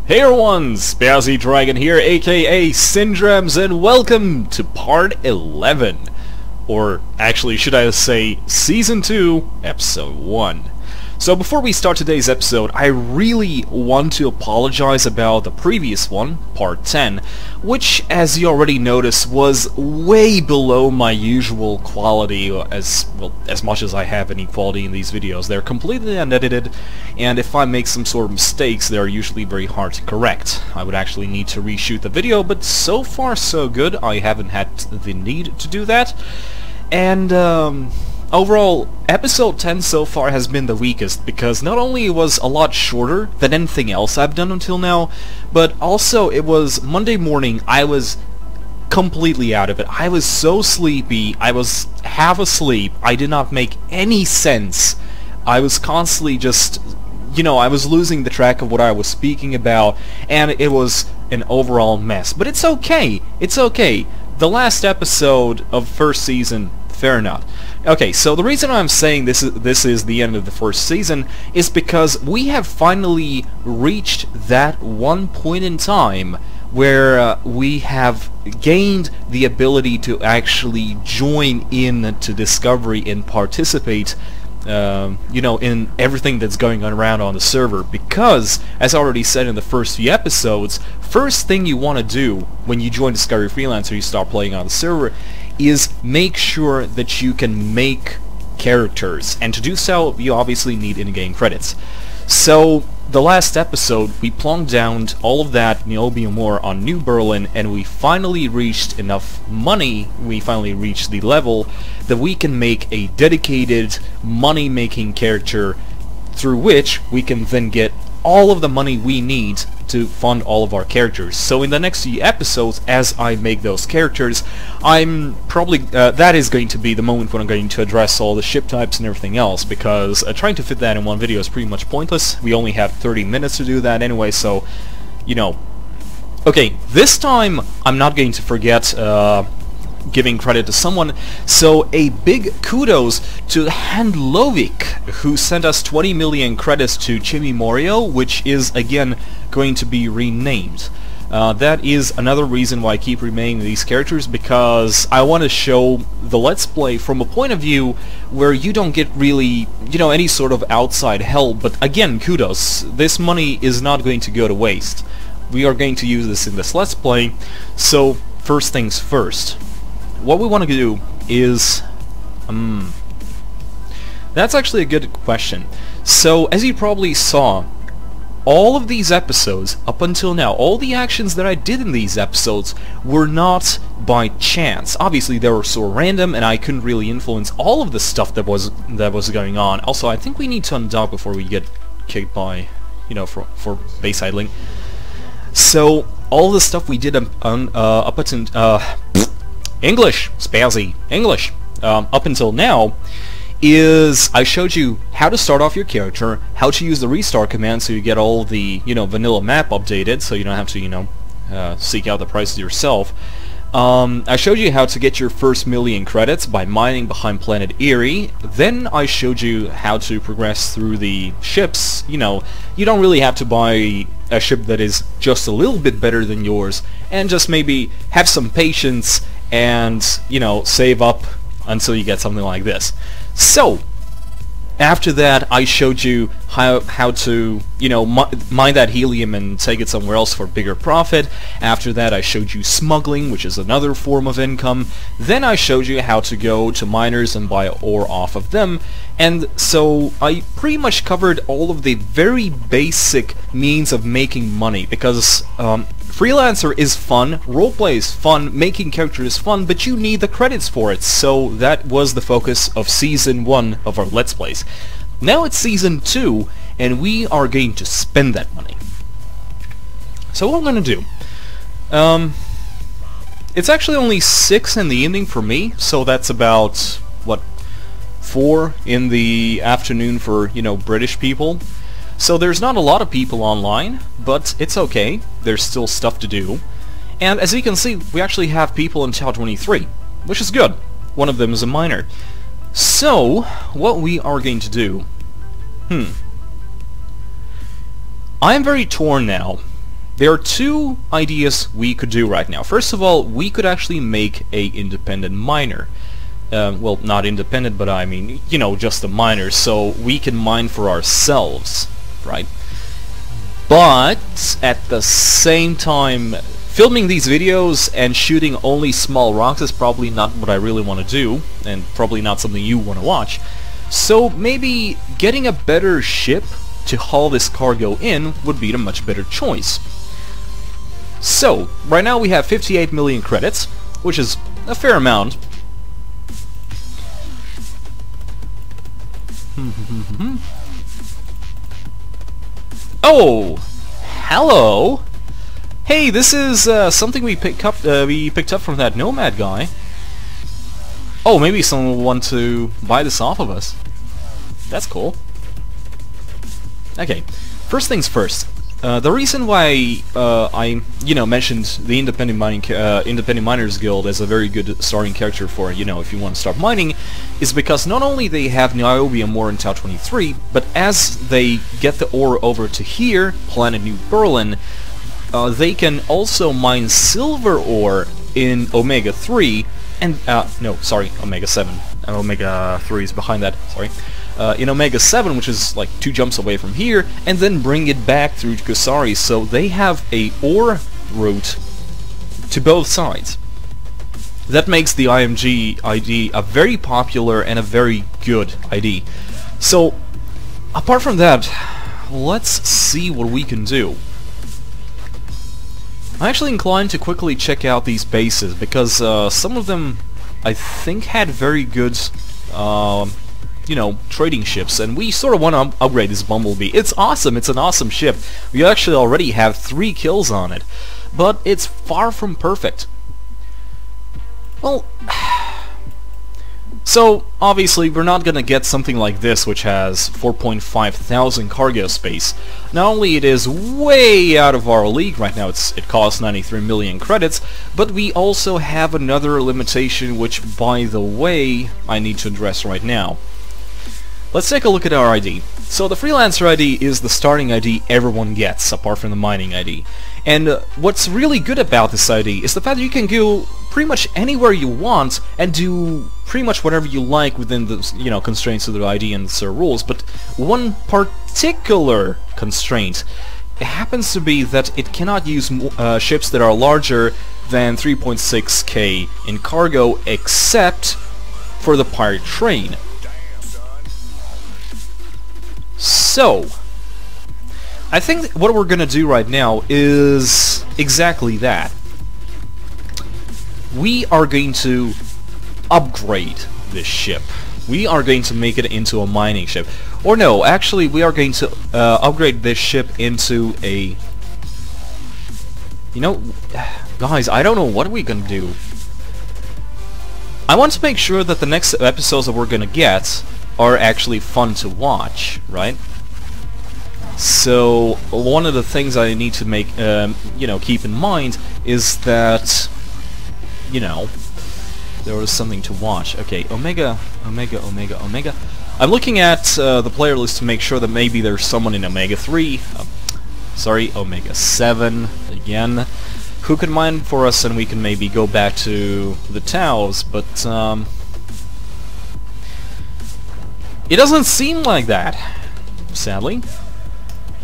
Hey everyone, Spazzy Dragon here, aka Syndrems, and welcome to part 11. Or actually, should I say, Season 2, Episode 1. So before we start today's episode, I really want to apologize about the previous one, Part 10, which, as you already noticed, was way below my usual quality, as much as I have any quality in these videos. They're completely unedited, and if I make some sort of mistakes, they're usually very hard to correct. I would actually need to reshoot the video, but so far so good. I haven't had the need to do that. And, overall, episode 10 so far has been the weakest, because not only it was a lot shorter than anything else I've done until now, but also it was Monday morning. I was completely out of it. I was so sleepy, I was half asleep, I did not make any sense. I was constantly just, I was losing the track of what I was speaking about, and it was an overall mess. But it's okay, it's okay. The last episode of first season, fair enough. Okay, so the reason I'm saying this is the end of the first season is because we have finally reached that one point in time where we have gained the ability to actually join in to Discovery and participate in everything that's going on around on the server, because, as I already said in the first few episodes, first thing you want to do when you join Discovery Freelancer, you start playing on the server, is make sure that you can make characters, and to do so you obviously need in-game credits. So the last episode we plonked down all of that Niobium ore on New Berlin, and we finally reached enough money, we finally reached the level that we can make a dedicated money-making character through which we can then get all of the money we need to fund all of our characters. So in the next few episodes, as I make those characters, I'm probably that is going to be the moment when I'm going to address all the ship types and everything else, because trying to fit that in one video is pretty much pointless. We only have 30 minutes to do that anyway, so okay, this time I'm not going to forget giving credit to someone, so a big kudos to Handlovik, who sent us 20 million credits to Chimimorio, which is again going to be renamed. That is another reason why I keep renaming these characters, because I want to show the Let's Play from a point of view where you don't get really, any sort of outside help. But again, kudos. This money is not going to go to waste. We are going to use this in this Let's Play. So first things first. What we want to do is... that's actually a good question. So, as you probably saw, all of these episodes, up until now, all the actions that I did in these episodes were not by chance. Obviously, they were so random, and I couldn't really influence all of the stuff that was going on. Also, I think we need to undock before we get kicked by, for base idling. So, all the stuff we did up until... English! Spazzy! English! Up until now, is I showed you how to start off your character, how to use the restart command so you get all the, vanilla map updated, so you don't have to, seek out the prices yourself. I showed you how to get your first million credits by mining behind Planet Erie. Then I showed you how to progress through the ships. You don't really have to buy a ship that is just a little bit better than yours, and just maybe have some patience and, save up until you get something like this. So, after that, I showed you how to, mine that helium and take it somewhere else for bigger profit. After that, I showed you smuggling, which is another form of income. Then I showed you how to go to miners and buy ore off of them. And so I pretty much covered all of the very basic means of making money, because Freelancer is fun, roleplay is fun, making characters is fun, but you need the credits for it. So that was the focus of Season 1 of our Let's Plays. Now it's Season 2, and we are going to spend that money. So what I'm going to do... it's actually only 6 in the evening for me, so that's about, 4 in the afternoon for, British people. So there's not a lot of people online, but it's okay. There's still stuff to do. And as you can see, we actually have people in Tower 23, which is good. One of them is a miner. So, what we are going to do... I am very torn now there are two ideas we could do right now. First of all, we could actually make a independent miner. Well, not independent, but I mean, you know, just a miner, so we can mine for ourselves, right? But at the same time, filming these videos and shooting only small rocks is probably not what I really want to do, and probably not something you want to watch. So maybe getting a better ship to haul this cargo in would be a much better choice. So, right now we have 58 million credits, which is a fair amount. Oh, hello. Hey, this is something we picked up from that Nomad guy. Oh, maybe someone will want to buy this off of us. That's cool. Okay, first things first. The reason why I, mentioned the Independent Miners Guild as a very good starting character for, if you want to start mining, is because not only they have niobium ore in Tau 23, but as they get the ore over to here, Planet New Berlin, they can also mine silver ore in Omega 3, and, Omega 7. Omega 3 is behind that, sorry. In Omega 7, which is like 2 jumps away from here, and then bring it back through Kusari, so they have a ore route to both sides. That makes the IMG ID a very popular and a very good ID. So, apart from that, let's see what we can do. I'm actually inclined to quickly check out these bases, because some of them, I think, had very good trading ships, and we sort of want to upgrade this Bumblebee. It's awesome, it's an awesome ship. We actually already have 3 kills on it, but it's far from perfect. Well, so obviously we're not gonna get something like this, which has 4,500 cargo space. Not only it is way out of our league right now, it costs 93 million credits, but we also have another limitation, which, by the way, I need to address right now. Let's take a look at our ID. So the Freelancer ID is the starting ID everyone gets, apart from the mining ID. And what's really good about this ID is the fact that you can go pretty much anywhere you want and do pretty much whatever you like within the constraints of the ID and the rules. But one particular constraint, it happens to be that it cannot use ships that are larger than 3.6k in cargo, except for the pirate train. So, I think what we're gonna do right now is exactly that. We are going to upgrade this ship. We are going to make it into a mining ship. Or no, actually we are going to upgrade this ship into a... guys, I don't know what we're gonna do. I want to make sure that the next episodes that we're gonna get are actually fun to watch, right? So one of the things I need to make, keep in mind is that, there was something to watch. Okay, Omega. I'm looking at the player list to make sure that maybe there's someone in Omega 3, Omega 7 again, who can mine for us, and we can maybe go back to the Taos, but it doesn't seem like that, sadly.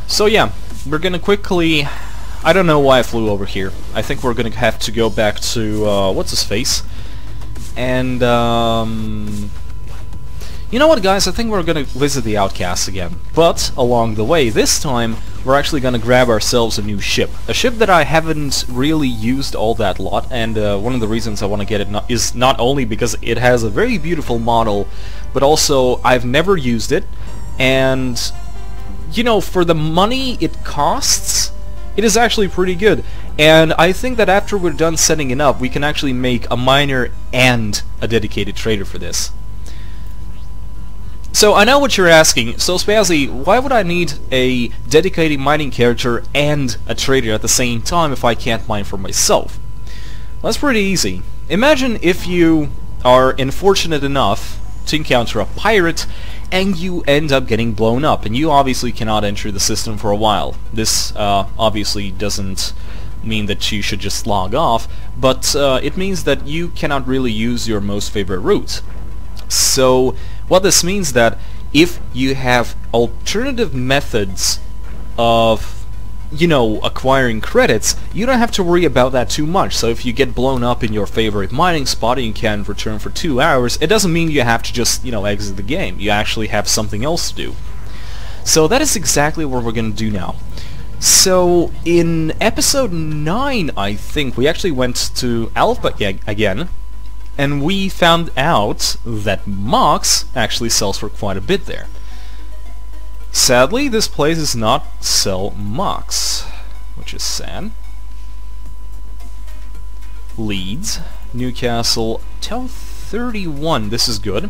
So yeah, we're gonna quickly... I don't know why I flew over here. I think we're gonna have to go back to, what's his face? And, you know what, guys? I think we're gonna visit the Outcasts again. But, along the way, this time, we're actually gonna grab ourselves a new ship. A ship that I haven't really used all that lot, and one of the reasons I want to get it is not only because it has a very beautiful model, but also I've never used it, and... for the money it costs, it is actually pretty good. And I think that after we're done setting it up, we can actually make a miner and a dedicated trader for this. So I know what you're asking. So Spazzy, why would I need a dedicated mining character and a trader at the same time if I can't mine for myself? Well, that's pretty easy. Imagine if you are unfortunate enough to encounter a pirate, and you end up getting blown up, and you obviously cannot enter the system for a while. This obviously doesn't mean that you should just log off, but it means that you cannot really use your most favorite route. So what this means that if you have alternative methods of, you know, acquiring credits, you don't have to worry about that too much. So if you get blown up in your favorite mining spot and you can't return for 2 hours, it doesn't mean you have to just, you know, exit the game. You actually have something else to do. So that is exactly what we're going to do now. So in episode 9, I think, we actually went to Alpha again, and we found out that Mox actually sells for quite a bit there. Sadly, this place does not sell Mox, which is sad. Leeds, Newcastle, Tower 31, this is good.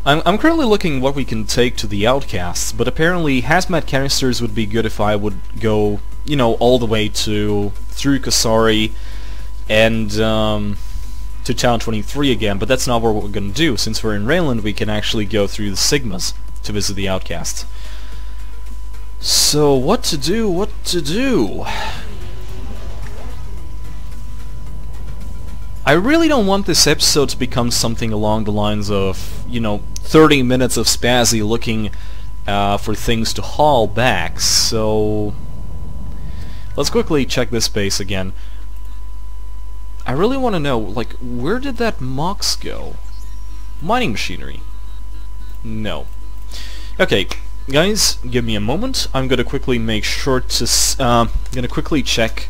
I'm currently looking what we can take to the Outcasts, but apparently hazmat canisters would be good if I would go, you know, all the way through Kasari and to Town 23 again, but that's not what we're going to do. Since we're in Rayland, we can actually go through the Sigmas to visit the Outcasts. So what to do? I really don't want this episode to become something along the lines of, you know, 30 minutes of Spazzy looking for things to haul back, so let's quickly check this base again. I really want to know, like, where did that Mox go? Mining machinery. No. Okay, guys, give me a moment. I'm gonna quickly make sure to, gonna quickly check.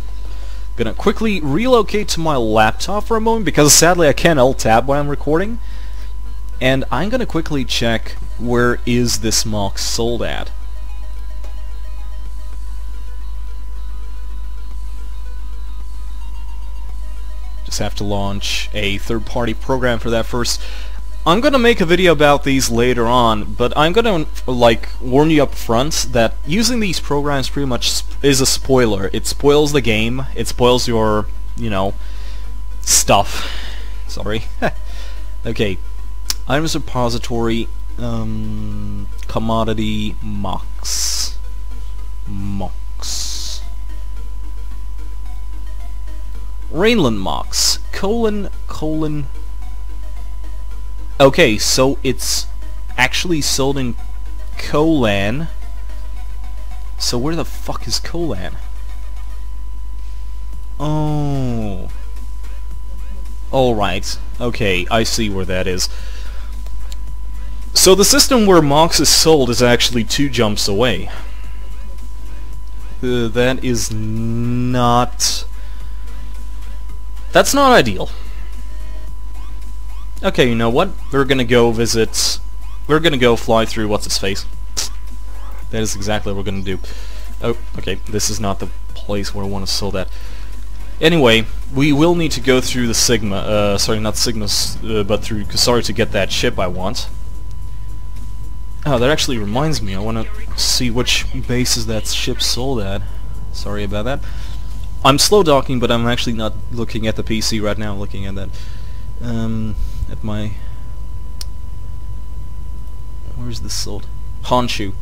Gonna quickly relocate to my laptop for a moment, because sadly I can't alt-tab when I'm recording. And I'm gonna quickly check where is this Mox sold at. Just have to launch a third-party program for that first. I'm gonna make a video about these later on, but I'm gonna like warn you up front that using these programs pretty much is a spoiler. It spoils the game. It spoils your, you know, stuff. Sorry. Okay. Items repository. Commodity Mox. Rainland Mox. Colon. Okay, so it's actually sold in Colan. So where the fuck is Colan? Oh. Alright. Okay, I see where that is. So the system where Mox is sold is actually 2 jumps away. That is not... That's not ideal. Okay, you know what? We're gonna go visit... We're gonna go fly through what's-his-face. That is exactly what we're gonna do. Oh, okay, this is not the place where I want to sell that. Anyway, we will need to go through the Sigma, sorry, not Sigmas, but through Kasari to get that ship I want. Oh, that actually reminds me, I want to see which bases that ship sold at. Sorry about that. I'm slow docking, but I'm actually not looking at the PC right now, I'm looking at that. At my... Where's this sold? Honchu.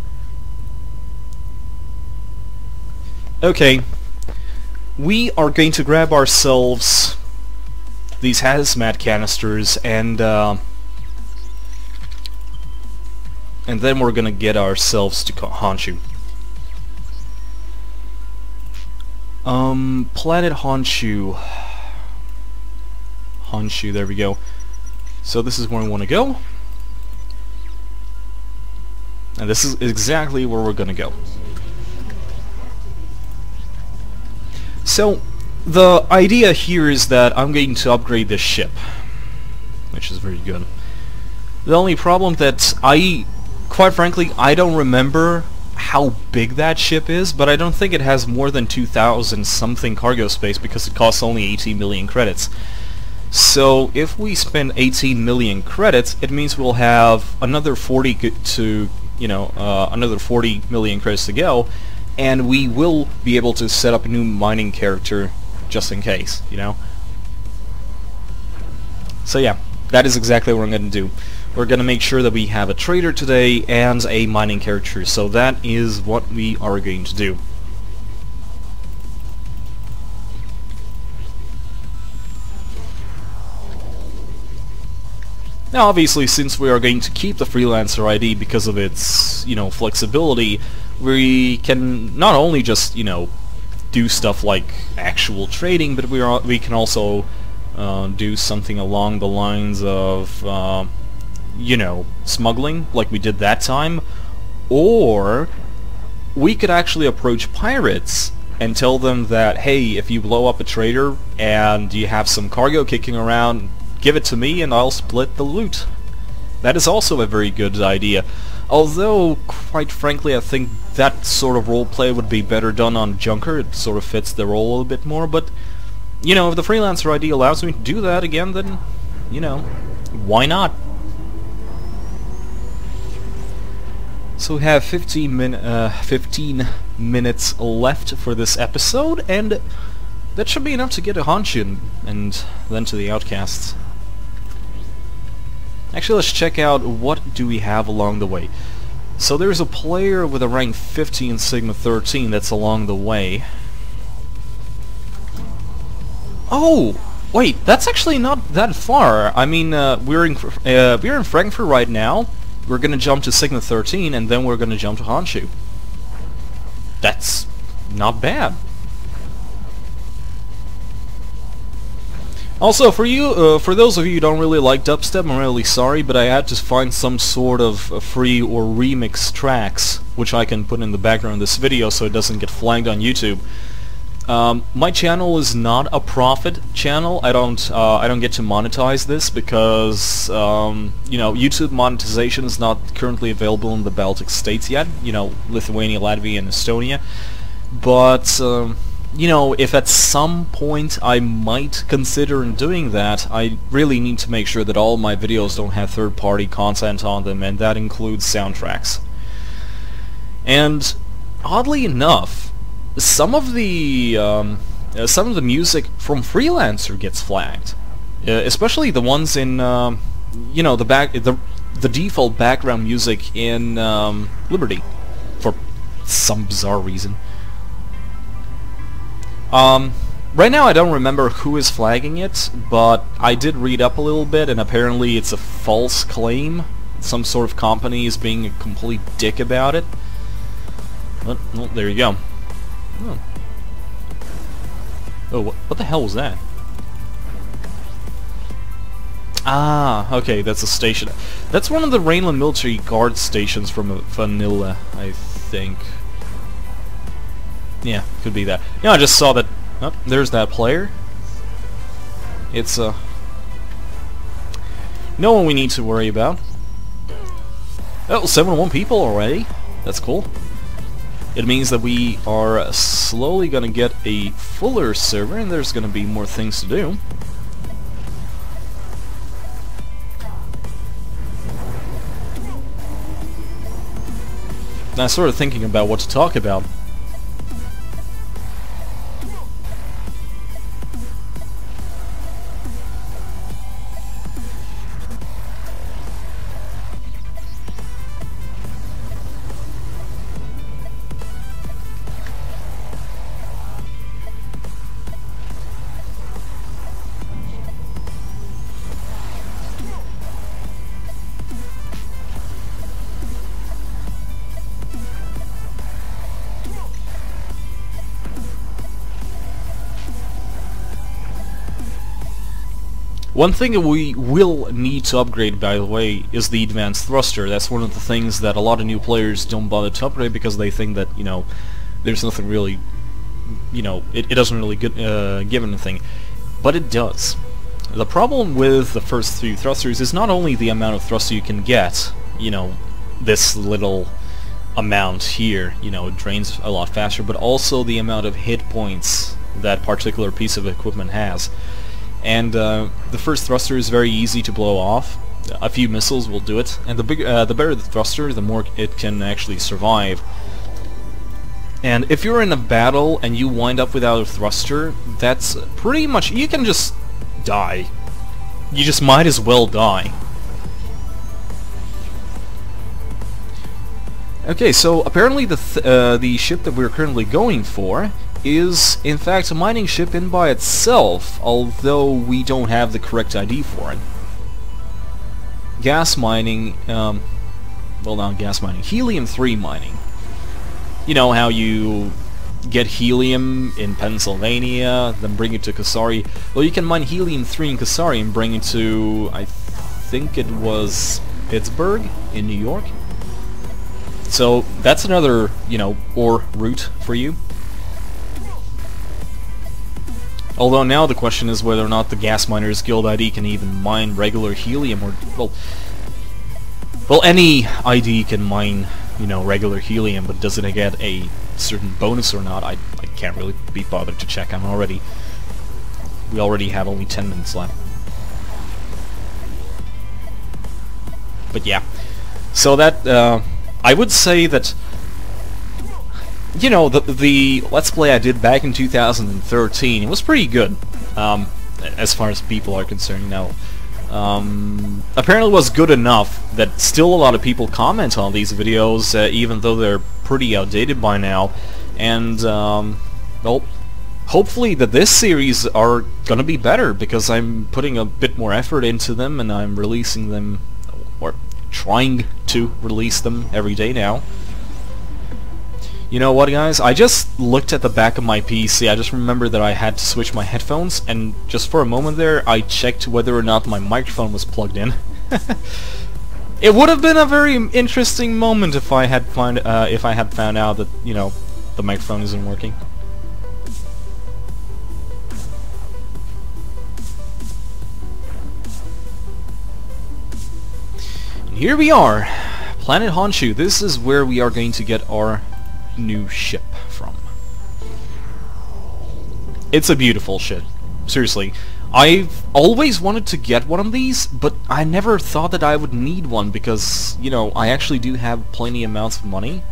Okay. We are going to grab ourselves these hazmat canisters and then we're gonna get ourselves to Honchu. Planet Honchu. Honchu, there we go. So this is where we want to go. And this is exactly where we're gonna go. So, the idea here is that I'm going to upgrade this ship, which is very good. The only problem that quite frankly, I don't remember how big that ship is, but I don't think it has more than 2,000 something cargo space because it costs only 18 million credits. So, if we spend 18 million credits, it means we'll have another 40 to, you know, another 40 million credits to go. And we will be able to set up a new mining character just in case, you know? So yeah, that is exactly what I'm going to do. We're going to make sure that we have a trader today and a mining character, so that is what we are going to do. Now obviously, since we are going to keep the Freelancer ID because of its, flexibility, we can not only just, do stuff like actual trading, but we can also do something along the lines of, smuggling, like we did that time, or we could actually approach pirates and tell them that, hey, if you blow up a trader and you have some cargo kicking around, give it to me and I'll split the loot. That is also a very good idea. Although, quite frankly, I think that sort of roleplay would be better done on Junker. It sort of fits the role a little bit more, but, if the Freelancer ID allows me to do that again, then, why not? So we have 15 minutes left for this episode, and that should be enough to get a Honchu and then to the Outcasts. Actually, let's check out what do we have along the way. So there's a player with a rank 15 Sigma 13 that's along the way. Oh! Wait, that's actually not that far. I mean, we're in Frankfurt right now. We're gonna jump to Sigma 13, and then we're gonna jump to Honchu. That's not bad. Also, for those of you who don't really like dubstep, I'm really sorry, but I had to find some sort of free or remix tracks, which I can put in the background of this video so it doesn't get flagged on YouTube. My channel is not a profit channel. I don't get to monetize this because YouTube monetization is not currently available in the Baltic states yet. Lithuania, Latvia, and Estonia. But if at some point I might consider doing that, I really need to make sure that all my videos don't have third-party content on them, and that includes soundtracks. And oddly enough, some of the music from Freelancer gets flagged, especially the ones in the default background music in Liberty, for some bizarre reason. Right now I don't remember who is flagging it, but I did read up a little bit, and apparently it's a false claim. Some sort of company is being a complete dick about it. But, well, there you go. Oh, what the hell was that? Ah, okay, that's a station. That's one of the Rhineland military guard stations from Vanilla, I think. Yeah, could be that. I just saw that. Oh, there's that player. It's no one we need to worry about. Oh, 71 people already. That's cool. It means that we are slowly gonna get a fuller server, and there's gonna be more things to do. And I started thinking about what to talk about. One thing that we will need to upgrade, by the way, is the advanced thruster. That's one of the things that a lot of new players don't bother to upgrade because they think that, there's nothing really, it doesn't really give anything. But it does. The problem with the first three thrusters is not only the amount of thruster you can get, this little amount here, it drains a lot faster, but also the amount of hit points that particular piece of equipment has. And the first thruster is very easy to blow off. A few missiles will do it, and the better the thruster, the more it can actually survive. And if you're in a battle and you wind up without a thruster, that's pretty much, you can just die. you just might as well die. Okay, so apparently the ship that we're currently going for is in fact a mining ship in by itself, although we don't have the correct ID for it. Gas mining, well, not gas mining, helium-3 mining. You know how you get helium in Pennsylvania, then bring it to Kasari? Well, you can mine helium-3 in Kasari and bring it to, I think it was Pittsburgh in New York. So that's another, you know, ore route for you. Although now the question is whether or not the Gas Miners Guild ID can even mine regular helium, or, well, any ID can mine, you know, regular helium, but does it get a certain bonus or not? I can't really be bothered to check. We already have only 10 minutes left. But yeah, so that, I would say that, you know, the Let's Play I did back in 2013, it was pretty good, as far as people are concerned, you know. Apparently it was good enough that still a lot of people comment on these videos, even though they're pretty outdated by now. And, well, hopefully that this series are gonna be better, because I'm putting a bit more effort into them, and I'm releasing them, or trying to release them every day now. You know what, guys? I just looked at the back of my PC. I just remembered that I had to switch my headphones, and just for a moment there, I checked whether or not my microphone was plugged in. It would have been a very interesting moment if I had found out that, you know, the microphone isn't working. Here we are, Planet Honchu. This is where we are going to get our new ship from. It's a beautiful ship. Seriously. I've always wanted to get one of these, but I never thought that I would need one because, you know, I actually do have plenty amounts of money.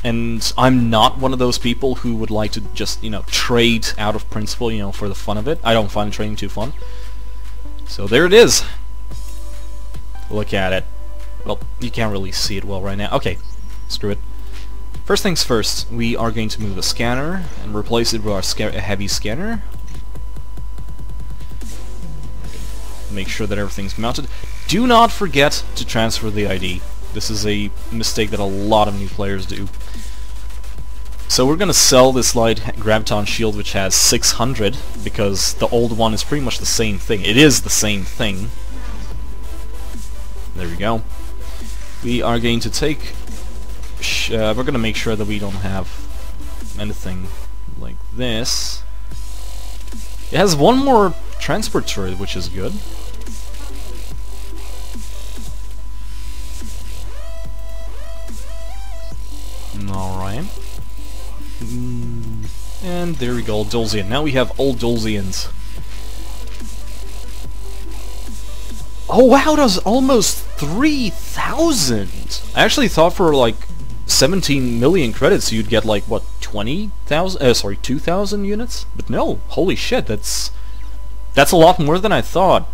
And I'm not one of those people who would like to just, you know, trade out of principle, you know, for the fun of it. I don't find trading too fun. So there it is. Look at it. Well, you can't really see it well right now. Okay, screw it. First things first, we are going to move the scanner and replace it with our heavy scanner. Make sure that everything's mounted. Do not forget to transfer the ID. This is a mistake that a lot of new players do. So we're gonna sell this light graviton shield, which has 600, because the old one is pretty much the same thing. It is the same thing. There we go. We are going to take... we're going to make sure that we don't have anything like this. It has one more transport turret, which is good. Alright. And there we go, Dulzian. Now we have all Dulzians. Oh wow, that was almost 3,000! I actually thought for like 17 million credits you'd get like, what, 20,000? Sorry, 2,000 units? But no, holy shit, that's a lot more than I thought.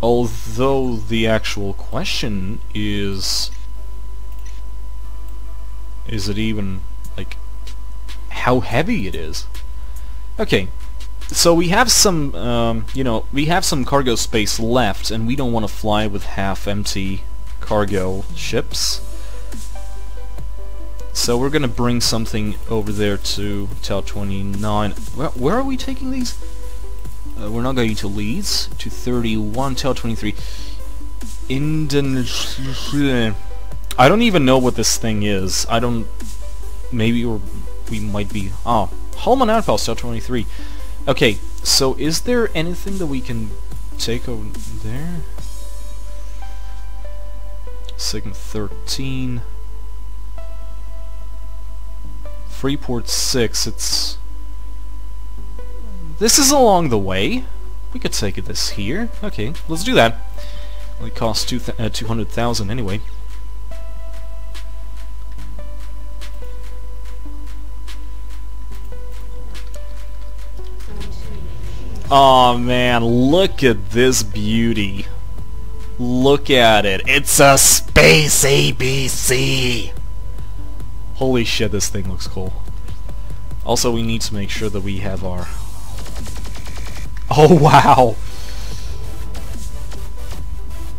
Although the actual question is it even, like, how heavy it is? Okay. So we have some, you know, we have some cargo space left, and we don't want to fly with half-empty cargo ships. So we're gonna bring something over there to Tau 29. Where are we taking these? We're not going to Leeds. To 31, Tau 23. Indonesia. I don't even know what this thing is. I don't... Maybe we might be... Oh, Holman Outpost, Tau 23. Okay, so is there anything that we can take over there? Sigma 13. Freeport 6, it's... This is along the way. We could take this here. Okay, let's do that. Only costs 200,000 anyway. Oh man, look at this beauty. Look at it. It's a space ABC! Holy shit, this thing looks cool. Also, we need to make sure that we have our... Oh wow!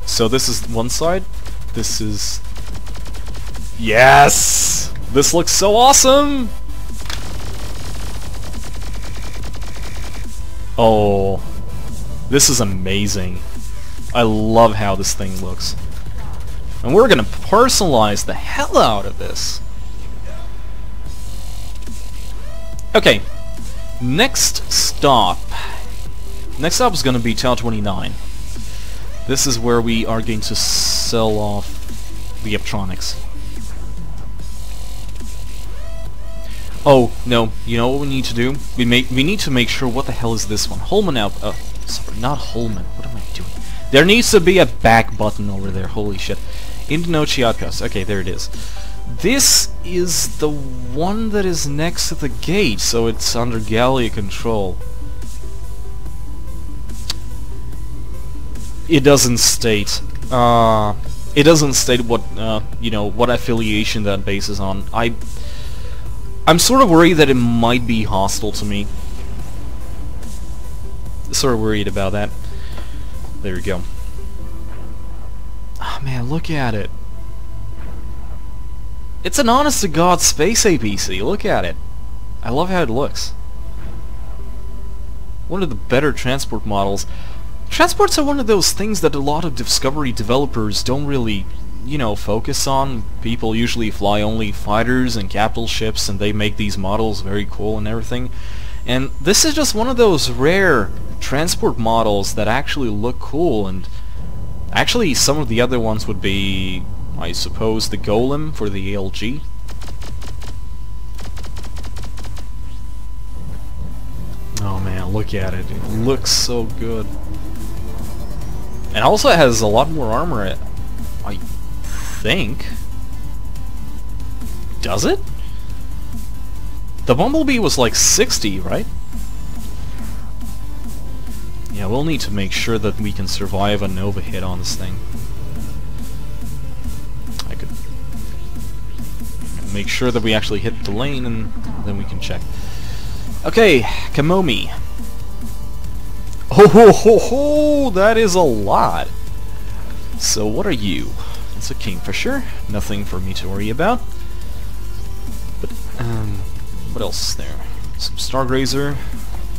So this is one side. This is... Yes! This looks so awesome! Oh, this is amazing. I love how this thing looks. And we're gonna personalize the hell out of this. Okay, next stop. Next stop is gonna be Tau 29. This is where we are going to sell off the electronics. Oh, no, you know what we need to do? We need to make sure, what the hell is this one? Holman out, sorry, not Holman, what am I doing? There needs to be a back button over there, holy shit. Indonochi Outpost, okay, there it is. This is the one that is next to the gate, so it's under Gallia control. It doesn't state, what, you know, what affiliation that base is on. I'm sort of worried that it might be hostile to me. Sort of worried about that. There we go. Oh man, look at it. It's an honest-to-God space APC. Look at it. I love how it looks. One of the better transport models. Transports are one of those things that a lot of Discovery developers don't really, you know, focus on. People usually fly only fighters and capital ships, and they make these models very cool and everything. And this is just one of those rare transport models that actually look cool. And actually, some of the other ones would be, I suppose, the Golem for the ALG. Oh man, look at it. It looks so good. And also it has a lot more armor, I think. Does it? The Bumblebee was like 60, right? Yeah, we'll need to make sure that we can survive a Nova hit on this thing. I could make sure that we actually hit the lane, and then we can check. Okay, Kamomi. Oh ho ho ho! That is a lot! So what are you? It's a Kingfisher. Nothing for me to worry about. But, what else is there? Some Stargrazer.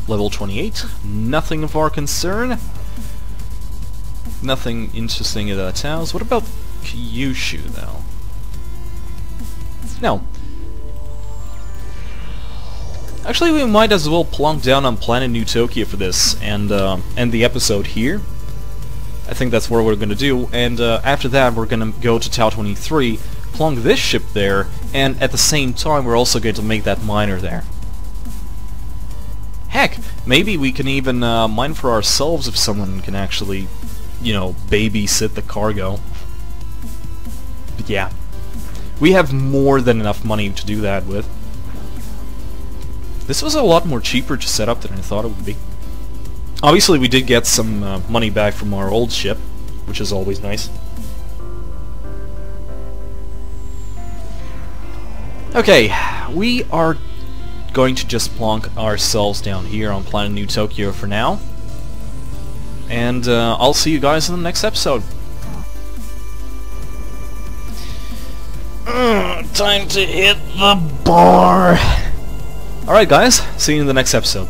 Level 28. Nothing of our concern. Nothing interesting in the towns. What about Kyushu, though? No. Actually, we might as well plunk down on Planet New Tokyo for this, and end the episode here. I think that's what we're gonna do, and after that we're gonna go to Tau 23, plunk this ship there, and at the same time we're also going to make that miner there. Heck, maybe we can even mine for ourselves if someone can actually, you know, babysit the cargo. But yeah, we have more than enough money to do that with. This was a lot more cheaper to set up than I thought it would be. Obviously we did get some money back from our old ship, which is always nice. Okay, we are going to just plonk ourselves down here on Planet New Tokyo for now. And I'll see you guys in the next episode. Time to hit the bar! Alright guys, see you in the next episode.